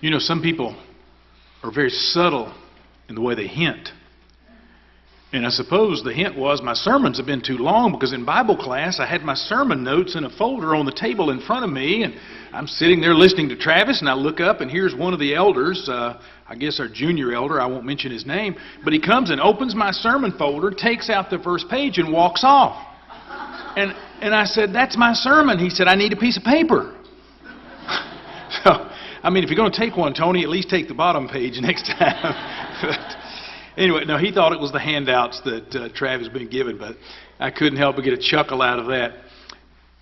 You know, some people are very subtle in the way they hint. And I suppose the hint was my sermons have been too long, because in Bible class I had my sermon notes in a folder on the table in front of me, and I'm sitting there listening to Travis, and I look up and here's one of the elders, I guess our junior elder, I won't mention his name, but he comes and opens my sermon folder, takes out the first page and walks off. And I said, "That's my sermon." He said, "I need a piece of paper." So, I mean, if you're going to take one, Tony, at least take the bottom page next time. But anyway, no, he thought it was the handouts that Travis had been given, but I couldn't help but get a chuckle out of that.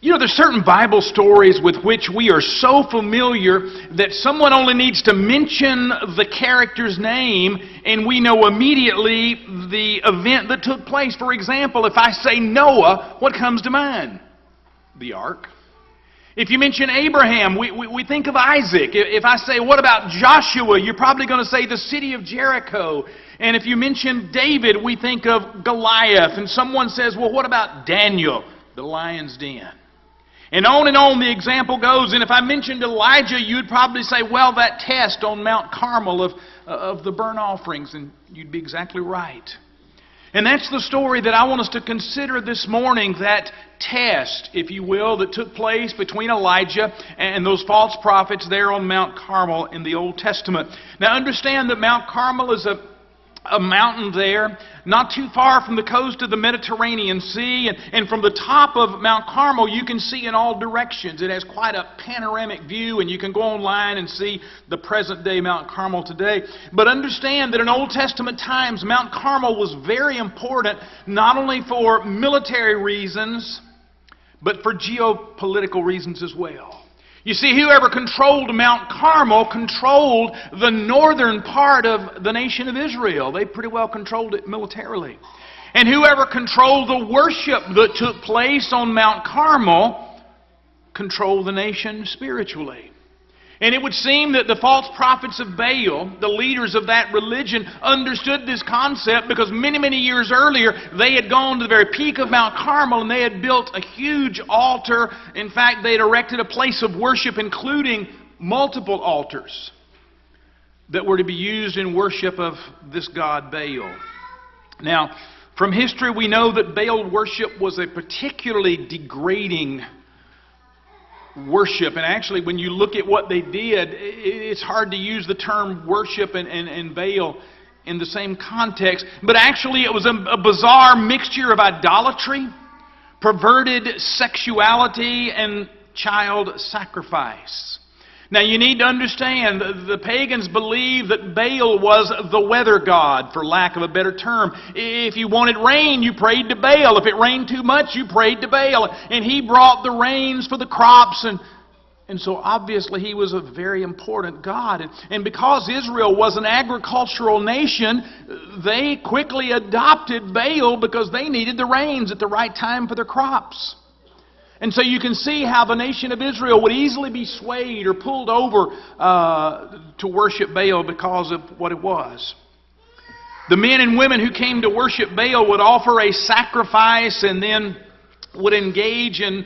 You know, there's certain Bible stories with which we are so familiar that someone only needs to mention the character's name and we know immediately the event that took place. For example, if I say Noah, what comes to mind? The ark. If you mention Abraham, we think of Isaac. If I say, what about Joshua? You're probably going to say the city of Jericho. And if you mention David, we think of Goliath. And someone says, well, what about Daniel? The lion's den. And on the example goes. And if I mentioned Elijah, you'd probably say, well, that test on Mount Carmel of the burnt offerings. And you'd be exactly right. And that's the story that I want us to consider this morning, that test, if you will, that took place between Elijah and those false prophets there on Mount Carmel in the Old Testament. Now understand that Mount Carmel is a mountain there, not too far from the coast of the Mediterranean Sea, and from the top of Mount Carmel you can see in all directions. It has quite a panoramic view, and you can go online and see the present day Mount Carmel today. But understand that in Old Testament times, Mount Carmel was very important, not only for military reasons, but for geopolitical reasons as well. You see, whoever controlled Mount Carmel controlled the northern part of the nation of Israel. They pretty well controlled it militarily. And whoever controlled the worship that took place on Mount Carmel controlled the nation spiritually. And it would seem that the false prophets of Baal, the leaders of that religion, understood this concept, because many, many years earlier they had gone to the very peak of Mount Carmel and they had built a huge altar. In fact, they had erected a place of worship including multiple altars that were to be used in worship of this god Baal. Now, from history we know that Baal worship was a particularly degrading worship. And actually, when you look at what they did, it's hard to use the term worship and Baal in the same context. But actually, it was a bizarre mixture of idolatry, perverted sexuality, and child sacrifice. Now, you need to understand, the pagans believed that Baal was the weather god, for lack of a better term. If you wanted rain, you prayed to Baal. If it rained too much, you prayed to Baal. And he brought the rains for the crops, and so obviously he was a very important god. And because Israel was an agricultural nation, they quickly adopted Baal because they needed the rains at the right time for their crops. And so you can see how the nation of Israel would easily be swayed or pulled over to worship Baal because of what it was. The men and women who came to worship Baal would offer a sacrifice and then would engage in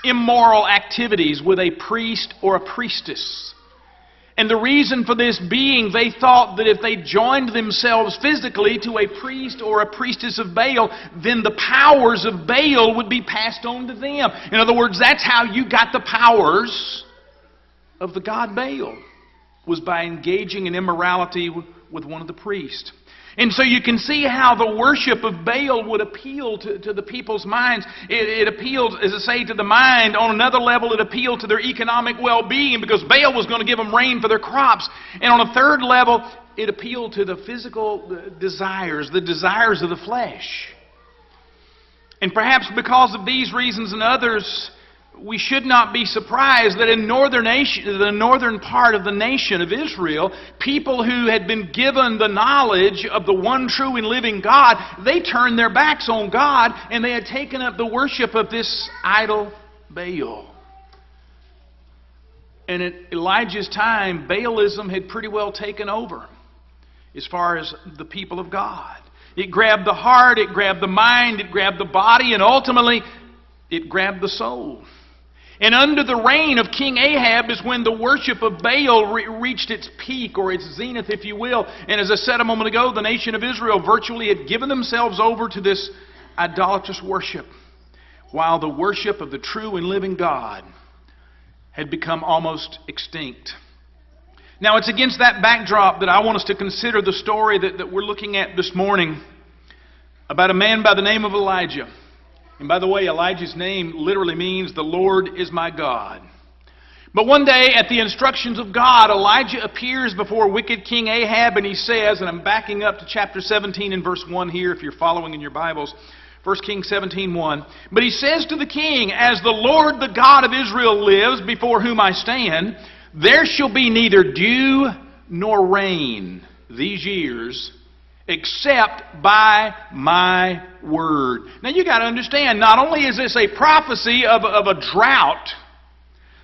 immoral activities with a priest or a priestess. And the reason for this being, they thought that if they joined themselves physically to a priest or a priestess of Baal, then the powers of Baal would be passed on to them. In other words, that's how you got the powers of the god Baal, was by engaging in immorality with one of the priests. And so you can see how the worship of Baal would appeal to the people's minds. It appealed, as I say, to the mind. On another level, it appealed to their economic well-being, because Baal was going to give them rain for their crops. And on a third level, it appealed to the physical desires, the desires of the flesh. And perhaps because of these reasons and others, we should not be surprised that in the northern part of the nation of Israel, people who had been given the knowledge of the one true and living God, they turned their backs on God and they had taken up the worship of this idol Baal. And at Elijah's time, Baalism had pretty well taken over as far as the people of God. It grabbed the heart, it grabbed the mind, it grabbed the body, and ultimately it grabbed the soul. And under the reign of King Ahab is when the worship of Baal reached its peak, or its zenith, if you will. And as I said a moment ago, the nation of Israel virtually had given themselves over to this idolatrous worship, while the worship of the true and living God had become almost extinct. Now, it's against that backdrop that I want us to consider the story that we're looking at this morning about a man by the name of Elijah. And by the way, Elijah's name literally means the Lord is my God. But one day, at the instructions of God, Elijah appears before wicked King Ahab, and he says, and I'm backing up to chapter 17 and verse 1 here if you're following in your Bibles, 1 Kings 17:1. But he says to the king, "As the Lord, the God of Israel lives, before whom I stand, there shall be neither dew nor rain these years, except by my word." Now you got to understand, not only is this a prophecy of a drought,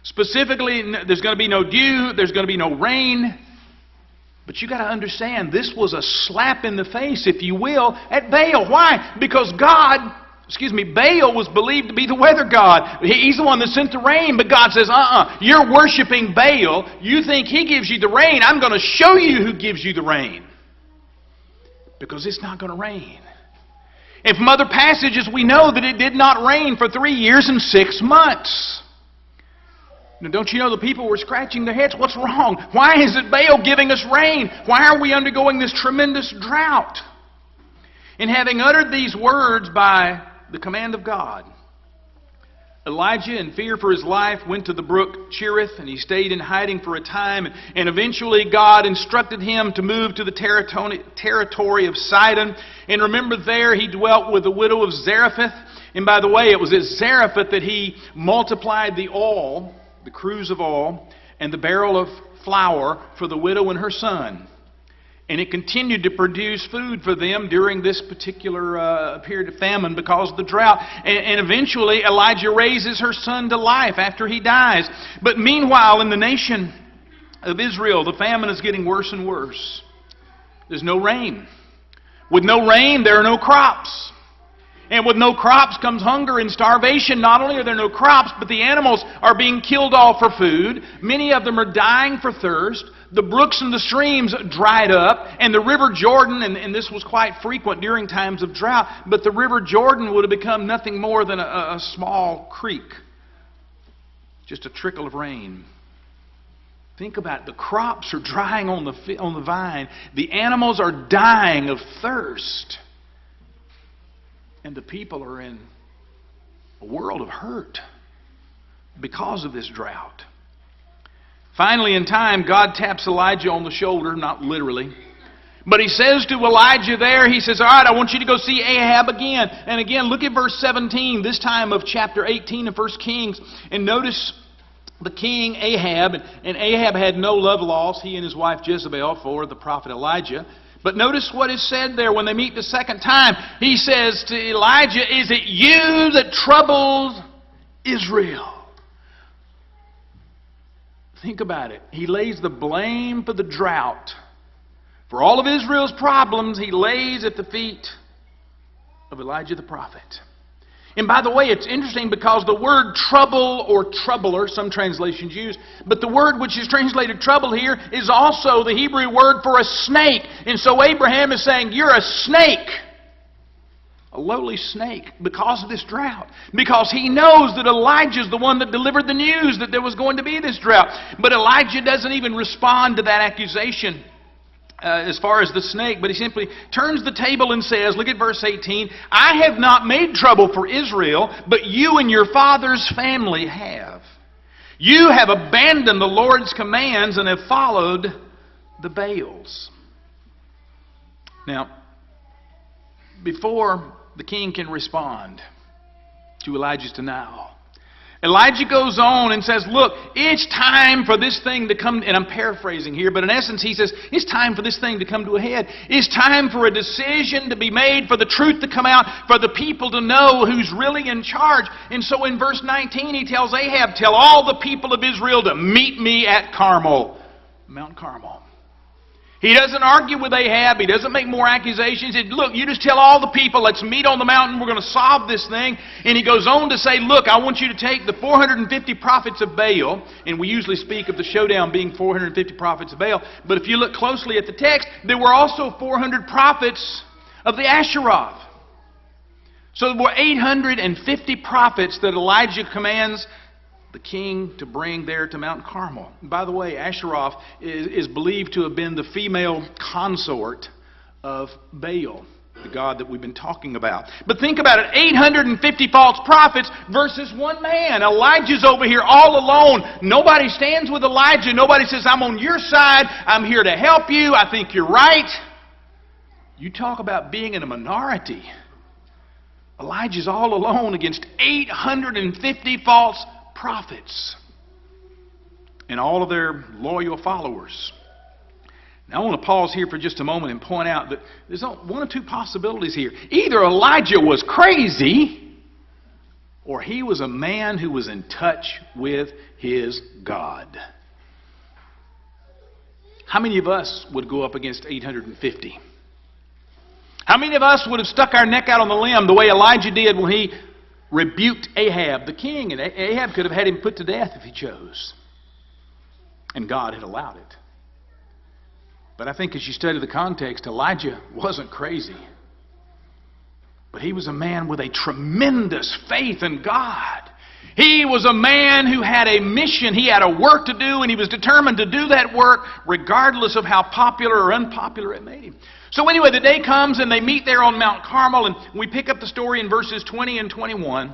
specifically there's going to be no dew, there's going to be no rain, but you got to understand this was a slap in the face, if you will, at Baal. Why? Because Baal was believed to be the weather god. He's the one that sent the rain, but God says, you're worshiping Baal. You think he gives you the rain. I'm going to show you who gives you the rain. Because it's not going to rain. And from other passages, we know that it did not rain for 3 years and 6 months. Now, don't you know the people were scratching their heads? What's wrong? Why is it Baal giving us rain? Why are we undergoing this tremendous drought? And having uttered these words by the command of God, Elijah, in fear for his life, went to the brook Cherith, and he stayed in hiding for a time. And eventually God instructed him to move to the territory of Sidon. And remember, there he dwelt with the widow of Zarephath. And by the way, it was at Zarephath that he multiplied the oil, the cruse of oil, and the barrel of flour for the widow and her son. And it continued to produce food for them during this particular period of famine because of the drought. And eventually Elijah raises her son to life after he dies. But meanwhile, in the nation of Israel, the famine is getting worse and worse. There's no rain. With no rain, there are no crops. And with no crops comes hunger and starvation. Not only are there no crops, but the animals are being killed off for food. Many of them are dying for thirst. The brooks and the streams dried up, and the river Jordan, and this was quite frequent during times of drought, but the river Jordan would have become nothing more than a small creek. Just a trickle of rain. Think about it. The crops are drying on the vine. The animals are dying of thirst. And the people are in a world of hurt because of this drought. Finally, in time, God taps Elijah on the shoulder, not literally. But he says to Elijah there, he says, all right, I want you to go see Ahab again. And again, look at verse 17, this time of chapter 18 of 1 Kings. And notice the king Ahab. And Ahab had no love lost, he and his wife Jezebel, for the prophet Elijah. But notice what is said there when they meet the second time. He says to Elijah, is it you that troubles Israel? Think about it. He lays the blame for the drought. For all of Israel's problems, he lays at the feet of Elijah the prophet. And by the way, it's interesting because the word trouble or troubler, some translations use, but the word which is translated trouble here is also the Hebrew word for a snake. And so Abraham is saying, you're a snake. A lowly snake because of this drought. Because he knows that Elijah's the one that delivered the news that there was going to be this drought. But Elijah doesn't even respond to that accusation as far as the snake. But he simply turns the table and says, look at verse 18, I have not made trouble for Israel, but you and your father's family have. You have abandoned the Lord's commands and have followed the Baals. Now, before the king can respond to Elijah's denial, Elijah goes on and says, look, it's time for this thing to come, and I'm paraphrasing here, but in essence he says, it's time for this thing to come to a head. It's time for a decision to be made, for the truth to come out, for the people to know who's really in charge. And so in verse 19 he tells Ahab, tell all the people of Israel to meet me at Carmel, Mount Carmel. He doesn't argue with Ahab. He doesn't make more accusations. He said, look, you just tell all the people, let's meet on the mountain. We're going to solve this thing. And he goes on to say, look, I want you to take the 450 prophets of Baal. And we usually speak of the showdown being 450 prophets of Baal. But if you look closely at the text, there were also 400 prophets of the Asheroth. So there were 850 prophets that Elijah commands the king to bring there to Mount Carmel. And by the way, Asheroth is believed to have been the female consort of Baal, the god that we've been talking about. But think about it, 850 false prophets versus one man. Elijah's over here all alone. Nobody stands with Elijah. Nobody says, I'm on your side. I'm here to help you. I think you're right. You talk about being in a minority. Elijah's all alone against 850 false prophets and all of their loyal followers. Now I want to pause here for just a moment and point out that there's one or two possibilities here. Either Elijah was crazy or he was a man who was in touch with his God. How many of us would go up against 850? How many of us would have stuck our neck out on the limb the way Elijah did when he rebuked Ahab, the king? And Ahab could have had him put to death if he chose. And God had allowed it. But I think as you study the context, Elijah wasn't crazy. But he was a man with a tremendous faith in God. He was a man who had a mission. He had a work to do, and he was determined to do that work regardless of how popular or unpopular it made him. So anyway, the day comes and they meet there on Mount Carmel, and we pick up the story in verses 20 and 21.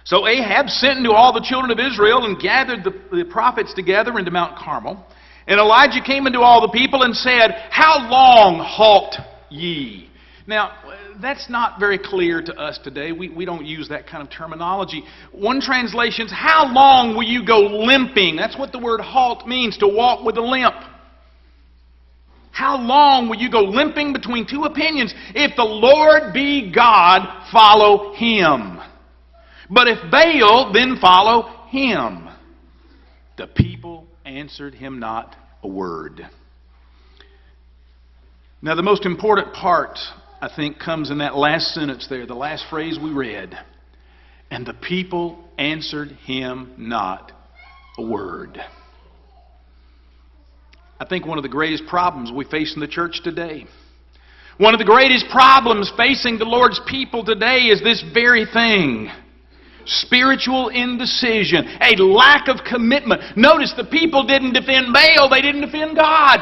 So Ahab sent into all the children of Israel and gathered the prophets together into Mount Carmel. And Elijah came into all the people and said, how long halt ye? Now, that's not very clear to us today. We don't use that kind of terminology. One translation is, how long will you go limping? That's what the word halt means, to walk with a limp. How long will you go limping between two opinions? If the Lord be God, follow Him. But if Baal, then follow him. The people answered him not a word. Now the most important part, I think, comes in that last sentence there, the last phrase we read. And the people answered him not a word. I think one of the greatest problems we face in the church today, one of the greatest problems facing the Lord's people today is this very thing. Spiritual indecision, a lack of commitment. Notice the people didn't defend Baal, they didn't defend God.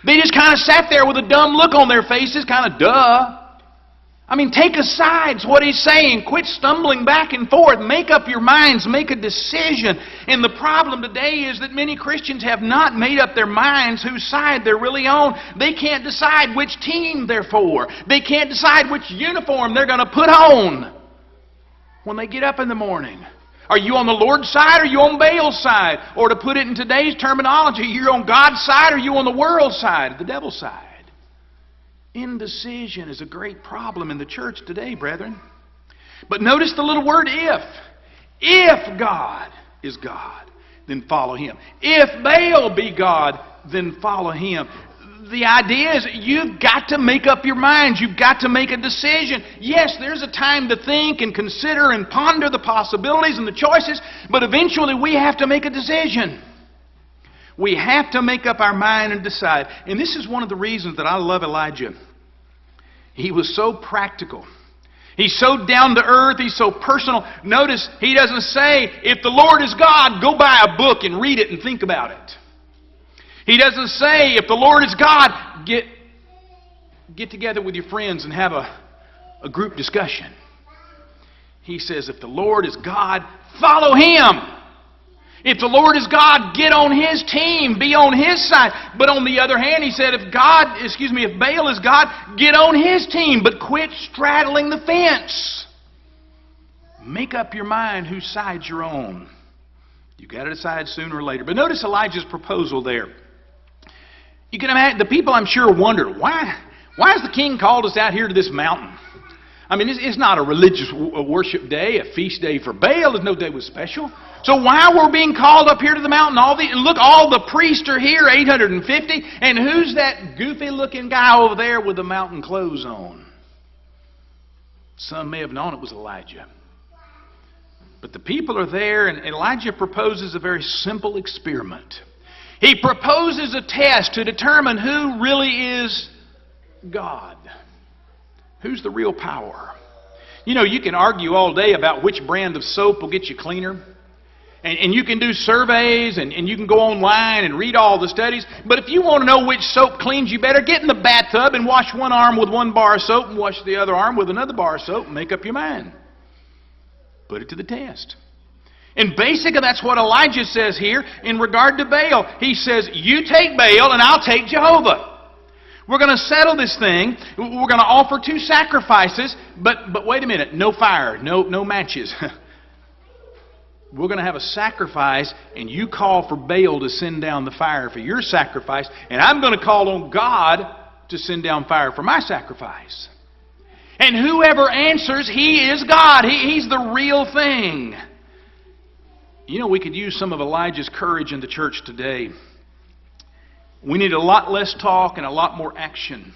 They just kind of sat there with a dumb look on their faces, kind of duh. I mean, take a side, is what he's saying. Quit stumbling back and forth. Make up your minds. Make a decision. And the problem today is that many Christians have not made up their minds whose side they're really on. They can't decide which team they're for. They can't decide which uniform they're going to put on when they get up in the morning. Are you on the Lord's side or are you on Baal's side? Or to put it in today's terminology, you're on God's side or you on the world's side, the devil's side. Indecision is a great problem in the church today, brethren. But notice the little word if. If God is God, then follow Him. If Baal be God, then follow him. The idea is you've got to make up your minds. You've got to make a decision. Yes, there's a time to think and consider and ponder the possibilities and the choices, but eventually we have to make a decision. We have to make up our mind and decide. And this is one of the reasons that I love Elijah. He was so practical. He's so down to earth. He's so personal. Notice he doesn't say, if the Lord is God, go buy a book and read it and think about it. He doesn't say, if the Lord is God, get together with your friends and have a group discussion. He says, if the Lord is God, follow Him. If the Lord is God, get on His team, be on His side. But on the other hand, he said, if Baal is God, get on His team, but quit straddling the fence. Make up your mind whose side you're on. You've got to decide sooner or later. But notice Elijah's proposal there. You can imagine, the people I'm sure wondered, why has the king called us out here to this mountain? I mean, it's not a religious worship day, a feast day for Baal. There's no day was special. So why we're being called up here to the mountain? And look, all the priests are here, 850. And who's that goofy-looking guy over there with the mountain clothes on? Some may have known it was Elijah. But the people are there, and Elijah proposes a very simple experiment. He proposes a test to determine who really is God. Who's the real power? You know, you can argue all day about which brand of soap will get you cleaner. And you can do surveys, and you can go online and read all the studies. But if you want to know which soap cleans you better, get in the bathtub and wash one arm with one bar of soap and wash the other arm with another bar of soap and make up your mind. Put it to the test. And basically that's what Elijah says here in regard to Baal. He says, you take Baal and I'll take Jehovah. We're going to settle this thing. We're going to offer 2 sacrifices. But wait a minute. No fire. No matches. We're going to have a sacrifice, and you call for Baal to send down the fire for your sacrifice, and I'm going to call on God to send down fire for my sacrifice. And whoever answers, he is God. He's the real thing. You know, we could use some of Elijah's courage in the church today. We need a lot less talk and a lot more action.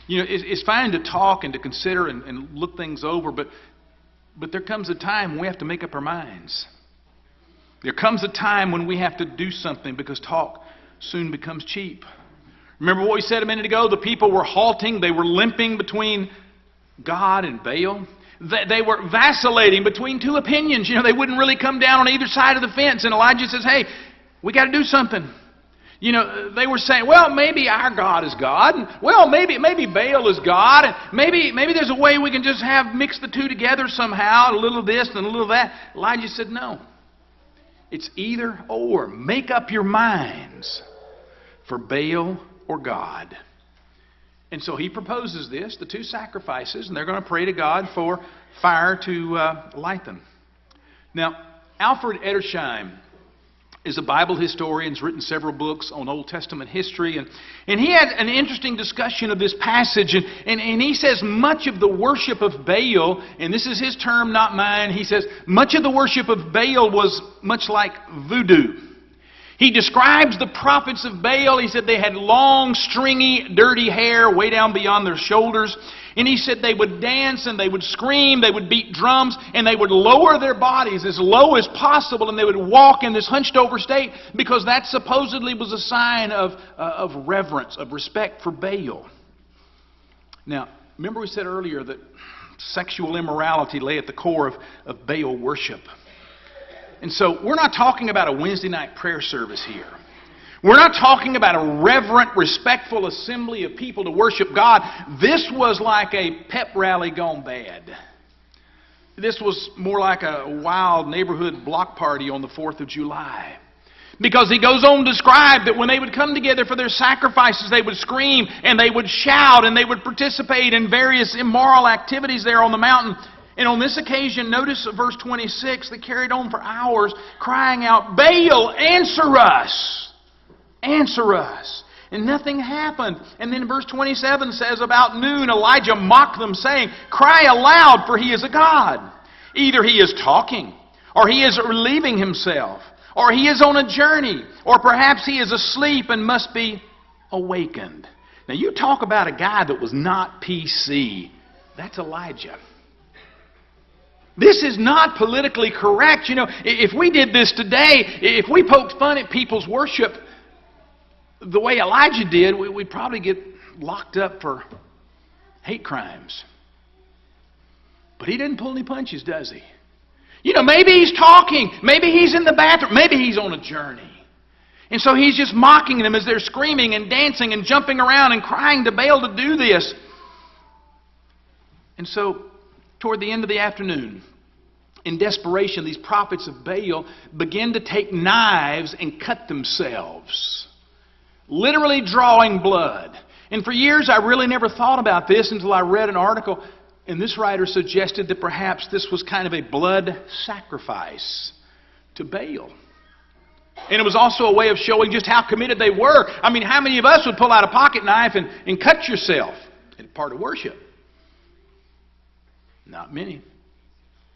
You know, it's fine to talk and to consider and look things over, but there comes a time when we have to make up our minds. There comes a time when we have to do something because talk soon becomes cheap. Remember what we said a minute ago? The people were halting. They were limping between God and Baal. They were vacillating between 2 opinions. You know, they wouldn't really come down on either side of the fence. And Elijah says, hey, we got to do something. You know, they were saying, well, maybe our God is God. And, well, maybe Baal is God. And maybe there's a way we can just mix the 2 together somehow, a little of this and a little of that. Elijah said, no. It's either or. Make up your minds for Baal or God. And so he proposes this, the 2 sacrifices, and they're going to pray to God for fire to light them. Now, Alfred Edersheim is a Bible historian. He's written several books on Old Testament history. And he had an interesting discussion of this passage. And he says much of the worship of Baal, and this is his term, not mine, he says much of the worship of Baal was much like voodoo. He describes the prophets of Baal. He said they had long, stringy, dirty hair way down beyond their shoulders. And he said they would dance and they would scream, they would beat drums, and they would lower their bodies as low as possible, and they would walk in this hunched over state because that supposedly was a sign of reverence, of respect for Baal. Now, remember we said earlier that sexual immorality lay at the core of Baal worship. And so we're not talking about a Wednesday night prayer service here. We're not talking about a reverent, respectful assembly of people to worship God. This was like a pep rally gone bad. This was more like a wild neighborhood block party on the 4th of July. Because he goes on to describe that when they would come together for their sacrifices, they would scream and they would shout and they would participate in various immoral activities there on the mountain. And on this occasion, notice verse 26, they carried on for hours crying out, Baal, answer us! Answer us. And nothing happened. And then verse 27 says, about noon, Elijah mocked them, saying, cry aloud, for he is a god. Either he is talking, or he is relieving himself, or he is on a journey, or perhaps he is asleep and must be awakened. Now you talk about a guy that was not PC. That's Elijah. This is not politically correct. You know, if we did this today, if we poked fun at people's worship the way Elijah did, we'd probably get locked up for hate crimes. But he didn't pull any punches, does he? You know, maybe he's talking. Maybe he's in the bathroom. Maybe he's on a journey. And so he's just mocking them as they're screaming and dancing and jumping around and crying to Baal to do this. And so, toward the end of the afternoon, in desperation, these prophets of Baal begin to take knives and cut themselves, literally drawing blood. And for years, I really never thought about this until I read an article, and this writer suggested that perhaps this was kind of a blood sacrifice to Baal. And it was also a way of showing just how committed they were. I mean, how many of us would pull out a pocket knife and cut yourself? It's part of worship. Not many.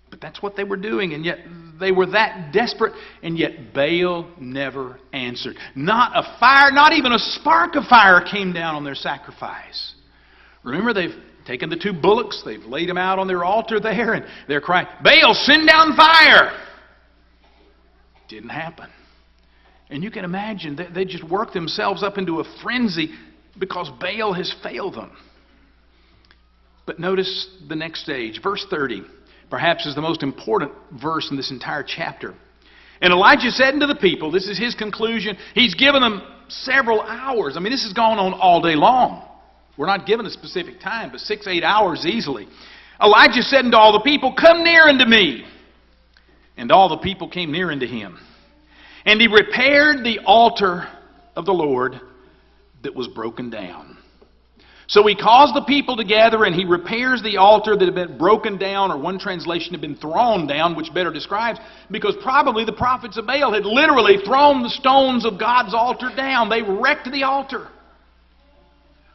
But that's what they were doing, and yet they were that desperate, and yet Baal never answered. Not a fire, not even a spark of fire came down on their sacrifice. Remember, they've taken the 2 bullocks, they've laid them out on their altar there, and they're crying, Baal, send down fire! Didn't happen. And you can imagine, they just worked themselves up into a frenzy because Baal has failed them. But notice the next stage, verse 30. Perhaps is the most important verse in this entire chapter. And Elijah said unto the people, this is his conclusion, he's given them several hours. I mean, this has gone on all day long. We're not given a specific time, but 6-8 hours easily. Elijah said unto all the people, come near unto me. And all the people came near unto him. And he repaired the altar of the Lord that was broken down. So he caused the people to gather, and he repairs the altar that had been broken down, or one translation had been thrown down, which better describes, because probably the prophets of Baal had literally thrown the stones of God's altar down. They wrecked the altar.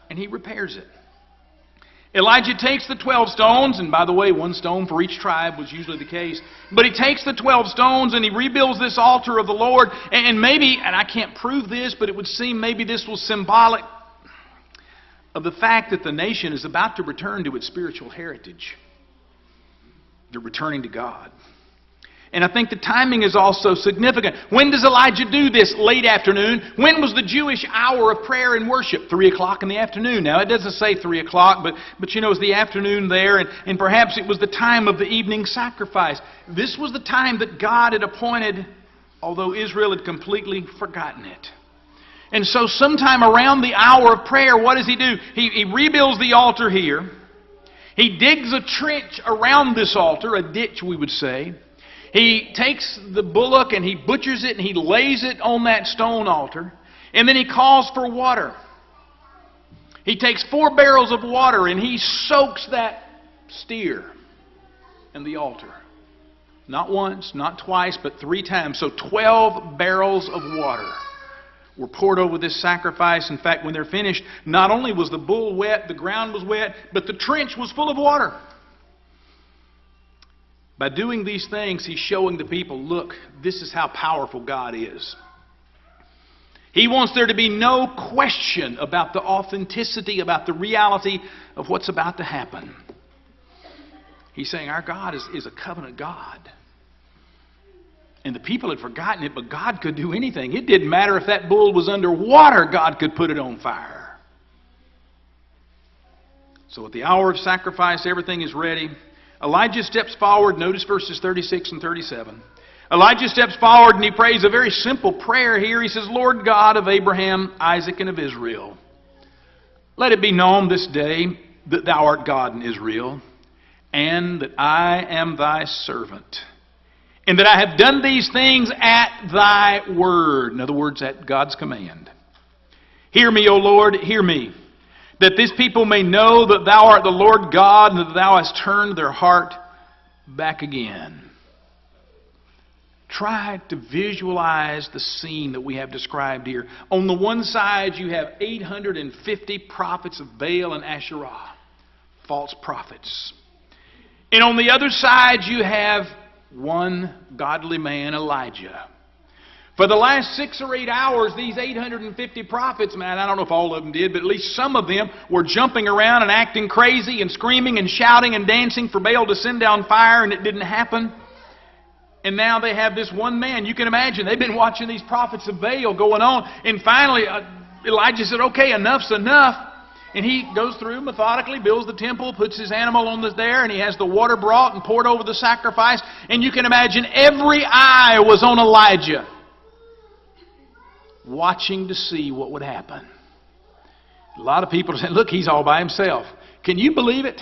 And he repairs it. Elijah takes the 12 stones, and by the way, 1 stone for each tribe was usually the case. But he takes the 12 stones and he rebuilds this altar of the Lord. And maybe, and I can't prove this, but it would seem maybe this was symbolic of the fact that the nation is about to return to its spiritual heritage. They're returning to God. And I think the timing is also significant. When does Elijah do this? Late afternoon. When was the Jewish hour of prayer and worship? 3 o'clock in the afternoon. Now, it doesn't say 3 o'clock, but you know, it's the afternoon there, and perhaps it was the time of the evening sacrifice. This was the time that God had appointed, although Israel had completely forgotten it. And so sometime around the hour of prayer, what does he do? He rebuilds the altar here. He digs a trench around this altar, a ditch we would say. He takes the bullock and he butchers it and he lays it on that stone altar. And then he calls for water. He takes 4 barrels of water and he soaks that steer in the altar. Not once, not twice, but 3 times. So 12 barrels of water were poured over this sacrifice. In fact, when they're finished, not only was the bull wet, the ground was wet, but the trench was full of water. By doing these things, he's showing the people, look, this is how powerful God is. He wants there to be no question about the authenticity, about the reality of what's about to happen. He's saying our God is a covenant God. And the people had forgotten it, but God could do anything. It didn't matter if that bull was under water, God could put it on fire. So at the hour of sacrifice, everything is ready. Elijah steps forward. Notice verses 36 and 37. Elijah steps forward and he prays a very simple prayer here. He says, Lord God of Abraham, Isaac, and of Israel, let it be known this day that thou art God in Israel, and that I am thy servant, and that I have done these things at thy word. In other words, at God's command. Hear me, O Lord, hear me, that this people may know that thou art the Lord God, and that thou hast turned their heart back again. Try to visualize the scene that we have described here. On the one side, you have 850 prophets of Baal and Asherah, false prophets. And on the other side, you have one godly man, Elijah. For the last 6 or 8 hours, these 850 prophets, man, I don't know if all of them did, but at least some of them were jumping around and acting crazy and screaming and shouting and dancing for Baal to send down fire, and it didn't happen. And now they have this one man. You can imagine, they've been watching these prophets of Baal going on, and finally Elijah said, okay, enough's enough. And he goes through methodically, builds the temple, puts his animal on there, and he has the water brought and poured over the sacrifice. And you can imagine every eye was on Elijah, watching to see what would happen. A lot of people are saying, look, he's all by himself. Can you believe it?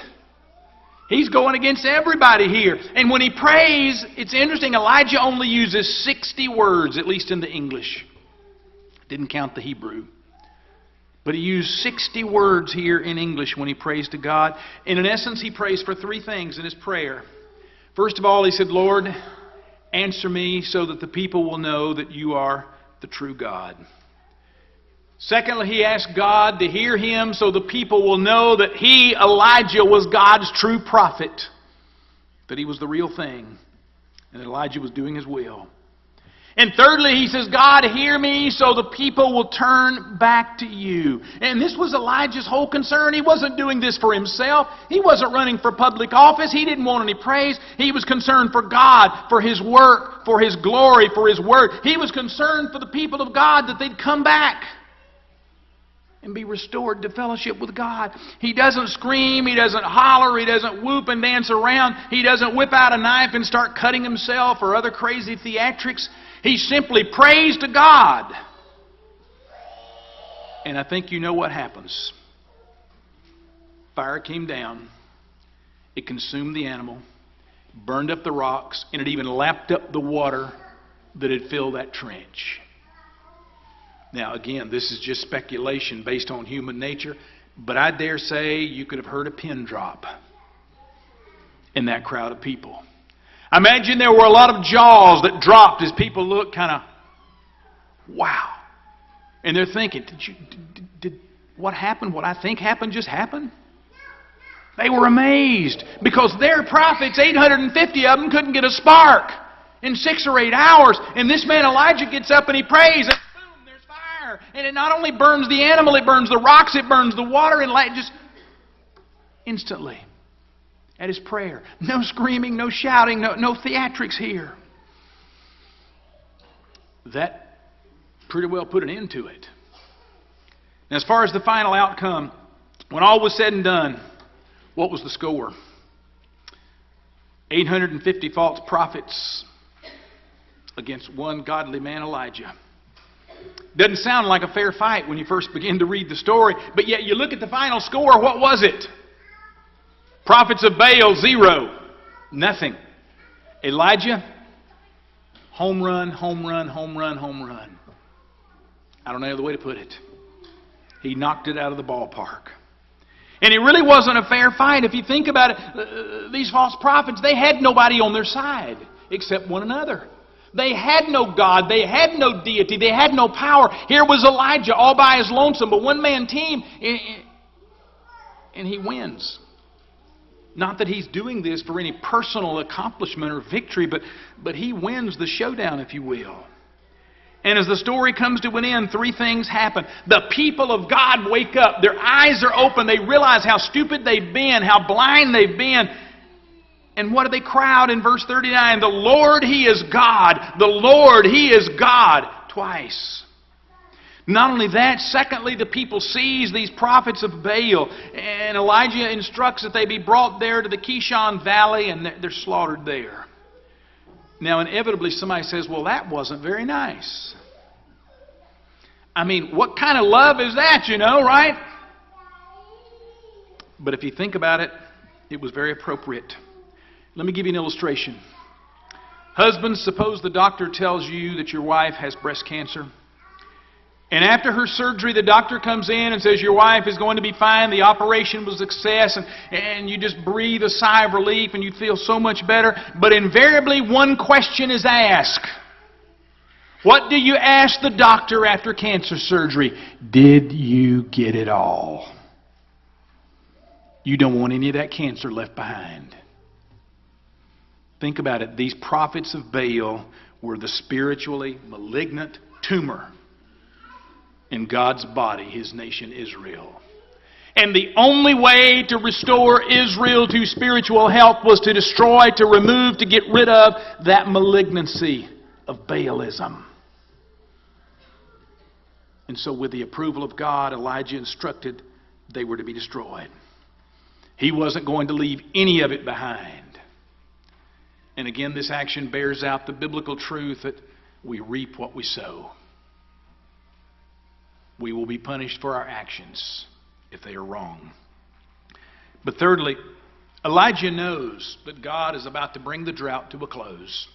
He's going against everybody here. And when he prays, it's interesting, Elijah only uses 60 words, at least in the English. Didn't count the Hebrew. But he used 60 words here in English when he prays to God. And in essence, he prays for 3 things in his prayer. First of all, he said, Lord, answer me so that the people will know that you are the true God. Secondly, he asked God to hear him so the people will know that he, Elijah, was God's true prophet. that he was the real thing and that Elijah was doing his will. And thirdly, he says, God, hear me so the people will turn back to you. And this was Elijah's whole concern. He wasn't doing this for himself. He wasn't running for public office. He didn't want any praise. He was concerned for God, for His work, for His glory, for His word. He was concerned for the people of God, that they'd come back and be restored to fellowship with God. He doesn't scream, he doesn't holler, he doesn't whoop and dance around, he doesn't whip out a knife and start cutting himself or other crazy theatrics. He simply prays to God. And I think you know what happens. Fire came down, it consumed the animal, burned up the rocks, and it even lapped up the water that had filled that trench. Now, again, this is just speculation based on human nature, but I dare say you could have heard a pin drop in that crowd of people. I imagine there were a lot of jaws that dropped as people looked kind of, wow. And they're thinking, did what happened, what I think happened, just happen? They were amazed because their prophets, 850 of them, couldn't get a spark in 6 or 8 hours. And this man Elijah gets up and he prays, and boom, there's fire. And it not only burns the animal, it burns the rocks, it burns the water, and just instantly at his prayer. No screaming, no shouting, no theatrics here. That pretty well put an end to it. And as far as the final outcome, when all was said and done, what was the score? 850 false prophets against one godly man, Elijah. Doesn't sound like a fair fight when you first begin to read the story, but yet you look at the final score, what was it? Prophets of Baal, 0. Nothing. Elijah, home run, home run, home run, home run. I don't know any other way to put it. He knocked it out of the ballpark. And it really wasn't a fair fight. If you think about it, these false prophets, they had nobody on their side except one another. They had no God. They had no deity. They had no power. Here was Elijah all by his lonesome, but one-man team, and he wins. Not that he's doing this for any personal accomplishment or victory, but he wins the showdown, if you will. And as the story comes to an end, 3 things happen. The people of God wake up. Their eyes are open. They realize how stupid they've been, how blind they've been. And what do they cry out in verse 39? The Lord, He is God. The Lord, He is God. Twice. Not only that, secondly, the people seize these prophets of Baal. And Elijah instructs that they be brought there to the Kishon Valley, and they're slaughtered there. Now, inevitably, somebody says, well, that wasn't very nice. I mean, what kind of love is that, right? But if you think about it, it was very appropriate. Let me give you an illustration. Husbands, suppose the doctor tells you that your wife has breast cancer. And after her surgery, the doctor comes in and says your wife is going to be fine, the operation was a success, and you just breathe a sigh of relief and you feel so much better. But invariably one question is asked. What do you ask the doctor after cancer surgery? Did you get it all? You don't want any of that cancer left behind. Think about it. These prophets of Baal were the spiritually malignant tumor in God's body, His nation Israel. And the only way to restore Israel to spiritual health was to destroy, to remove, to get rid of that malignancy of Baalism. And so with the approval of God, Elijah instructed they were to be destroyed. He wasn't going to leave any of it behind. And again, this action bears out the biblical truth that we reap what we sow. We will be punished for our actions if they are wrong. But thirdly, Elijah knows that God is about to bring the drought to a close.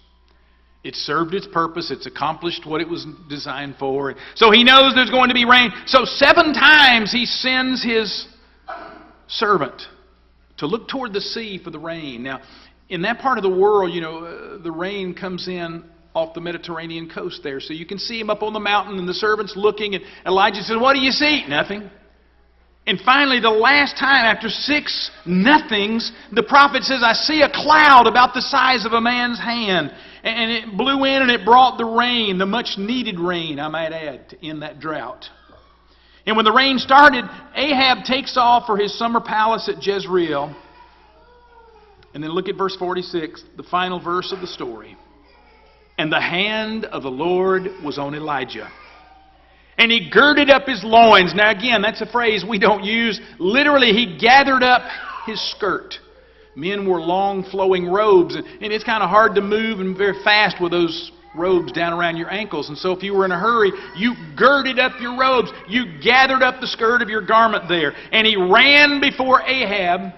It served its purpose. It's accomplished what it was designed for. So he knows there's going to be rain. So 7 times he sends his servant to look toward the sea for the rain. Now, in that part of the world, the rain comes in off the Mediterranean coast there. So you can see him up on the mountain and the servant's looking, and Elijah says, what do you see? Nothing. And finally, the last time, after 6 nothings, the prophet says, I see a cloud about the size of a man's hand. And it blew in and it brought the rain, the much needed rain, I might add, to end that drought. And when the rain started, Ahab takes off for his summer palace at Jezreel. And then look at verse 46, the final verse of the story. And the hand of the Lord was on Elijah. And he girded up his loins. Now again, that's a phrase we don't use. Literally, he gathered up his skirt. Men wore long flowing robes. And it's kind of hard to move and very fast with those robes down around your ankles. And so if you were in a hurry, you girded up your robes. You gathered up the skirt of your garment there. And he ran before Ahab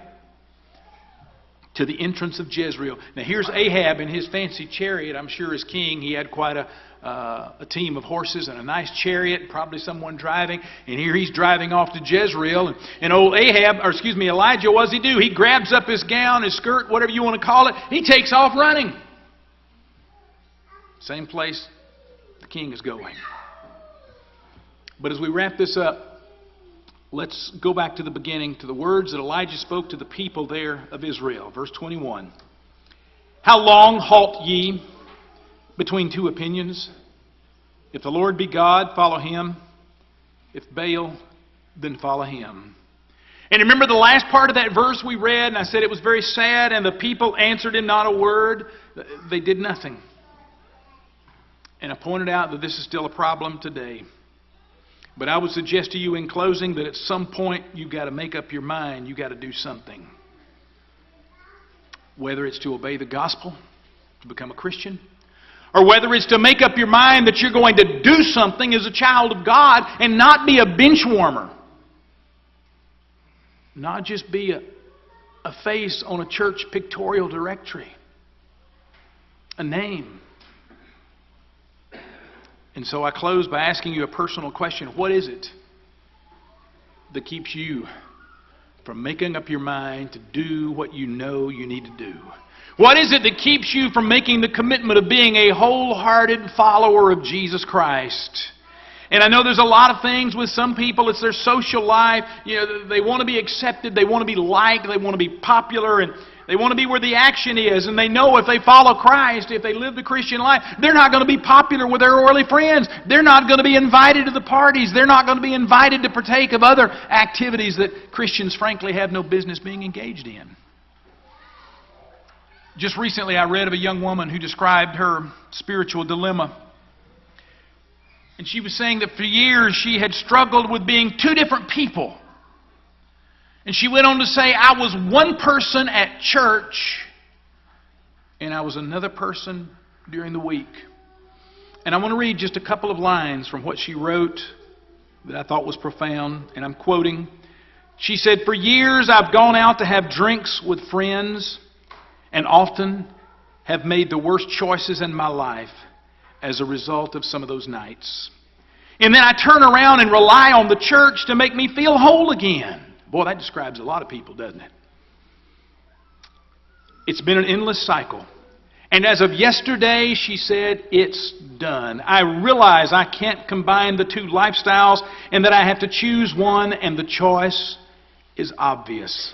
to the entrance of Jezreel. Now here's Ahab in his fancy chariot. I'm sure as king he had quite a team of horses and a nice chariot, probably someone driving. And here he's driving off to Jezreel. And old Elijah, what does he do? He grabs up his gown, his skirt, whatever you want to call it. He takes off running. Same place the king is going. But as we wrap this up, let's go back to the beginning, to the words that Elijah spoke to the people there of Israel. Verse 21. How long halt ye between 2 opinions? If the Lord be God, follow Him. If Baal, then follow him. And remember the last part of that verse we read, and I said it was very sad, and the people answered him not a word. They did nothing. And I pointed out that this is still a problem today. But I would suggest to you in closing that at some point you've got to make up your mind. You've got to do something. Whether it's to obey the gospel, to become a Christian, or whether it's to make up your mind that you're going to do something as a child of God and not be a bench warmer. Not just be a face on a church pictorial directory. A name. And so I close by asking you a personal question. What is it that keeps you from making up your mind to do what you know you need to do? What is it that keeps you from making the commitment of being a wholehearted follower of Jesus Christ? And I know there's a lot of things with some people. It's their social life. You know, they want to be accepted. They want to be liked. They want to be popular. And they want to be where the action is. And they know if they follow Christ, if they live the Christian life, they're not going to be popular with their early friends. They're not going to be invited to the parties. They're not going to be invited to partake of other activities that Christians, frankly, have no business being engaged in. Just recently I read of a young woman who described her spiritual dilemma. And she was saying that for years she had struggled with being 2 different people. And she went on to say, I was one person at church and I was another person during the week. And I want to read just a couple of lines from what she wrote that I thought was profound. And I'm quoting. She said, for years I've gone out to have drinks with friends and often have made the worst choices in my life as a result of some of those nights. And then I turn around and rely on the church to make me feel whole again. Boy, that describes a lot of people, doesn't it? It's been an endless cycle. And as of yesterday, she said, it's done. I realize I can't combine the 2 lifestyles and that I have to choose one, and the choice is obvious.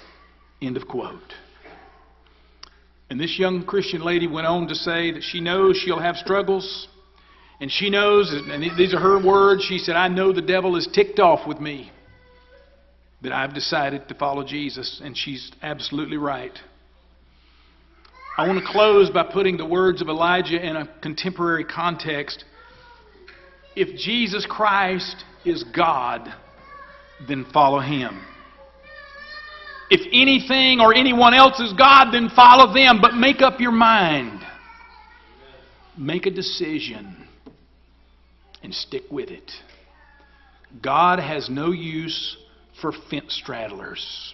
End of quote. And this young Christian lady went on to say that she knows she'll have struggles. And she knows, and these are her words, she said, I know the devil is ticked off with me that I've decided to follow Jesus. And she's absolutely right. I want to close by putting the words of Elijah in a contemporary context. If Jesus Christ is God, then follow Him. If anything or anyone else is God, then follow them. But make up your mind. Make a decision. And stick with it. God has no use for fence straddlers.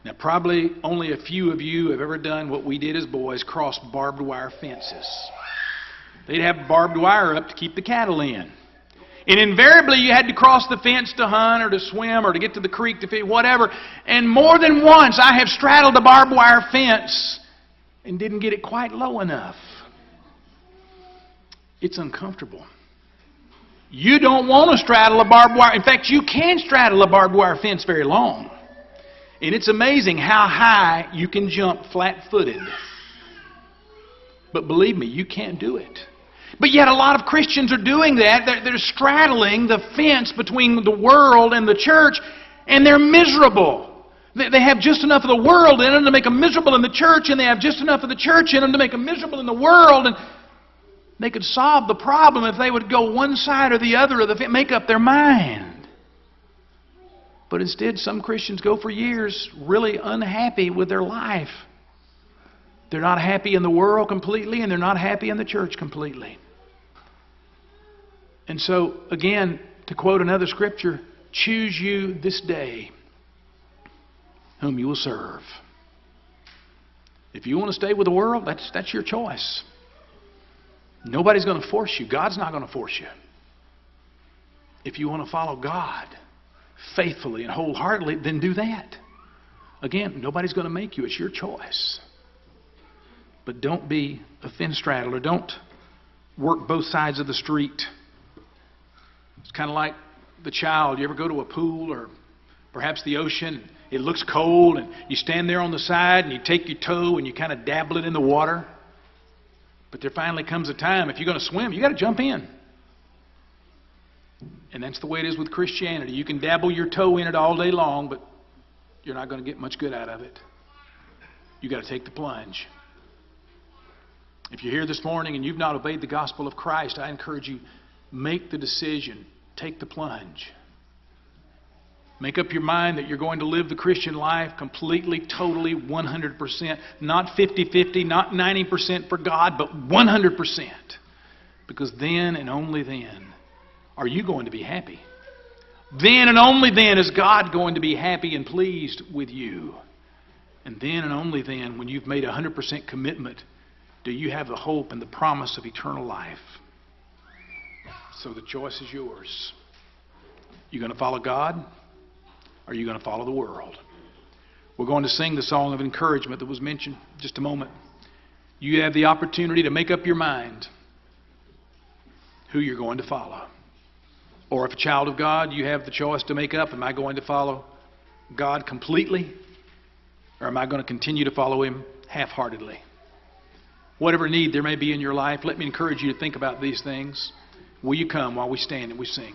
Now, probably only a few of you have ever done what we did as boys, cross barbed wire fences. They'd have barbed wire up to keep the cattle in. And invariably you had to cross the fence to hunt or to swim or to get to the creek to feed, whatever. And more than once I have straddled a barbed wire fence and didn't get it quite low enough. It's uncomfortable. You don't want to straddle a barbed wire. In fact, you can straddle a barbed wire fence very long. And it's amazing how high you can jump flat-footed. But believe me, you can't do it. But yet a lot of Christians are doing that. They're straddling the fence between the world and the church, and they're miserable. They have just enough of the world in them to make them miserable in the church, and they have just enough of the church in them to make them miserable in the world. And they could solve the problem if they would go one side or the other of the fence, make up their mind. But instead, some Christians go for years really unhappy with their life. They're not happy in the world completely, and they're not happy in the church completely. And so, again, to quote another scripture, choose you this day whom you will serve. If you want to stay with the world, that's your choice. Nobody's going to force you. God's not going to force you. If you want to follow God faithfully and wholeheartedly, then do that. Again, nobody's going to make you. It's your choice. But don't be a fence straddler. Don't work both sides of the street. It's kind of like the child. You ever go to a pool or perhaps the ocean? It looks cold, and you stand there on the side, and you take your toe, and you kind of dabble it in the water. But there finally comes a time, if you're going to swim, you've got to jump in. And that's the way it is with Christianity. You can dabble your toe in it all day long, but you're not going to get much good out of it. You've got to take the plunge. If you're here this morning and you've not obeyed the gospel of Christ, I encourage you, make the decision. Take the plunge. Make up your mind that you're going to live the Christian life completely, totally, 100%. Not 50-50, not 90% for God, but 100%. Because then and only then are you going to be happy. Then and only then is God going to be happy and pleased with you. And then and only then, when you've made 100% commitment, do you have the hope and the promise of eternal life. So the choice is yours. You going to follow God? Or are you going to follow the world? We're going to sing the song of encouragement that was mentioned just a moment. You have the opportunity to make up your mind who you're going to follow. Or if a child of God, you have the choice to make up, am I going to follow God completely? Or am I going to continue to follow Him half-heartedly? Whatever need there may be in your life, let me encourage you to think about these things. Will you come while we stand and we sing?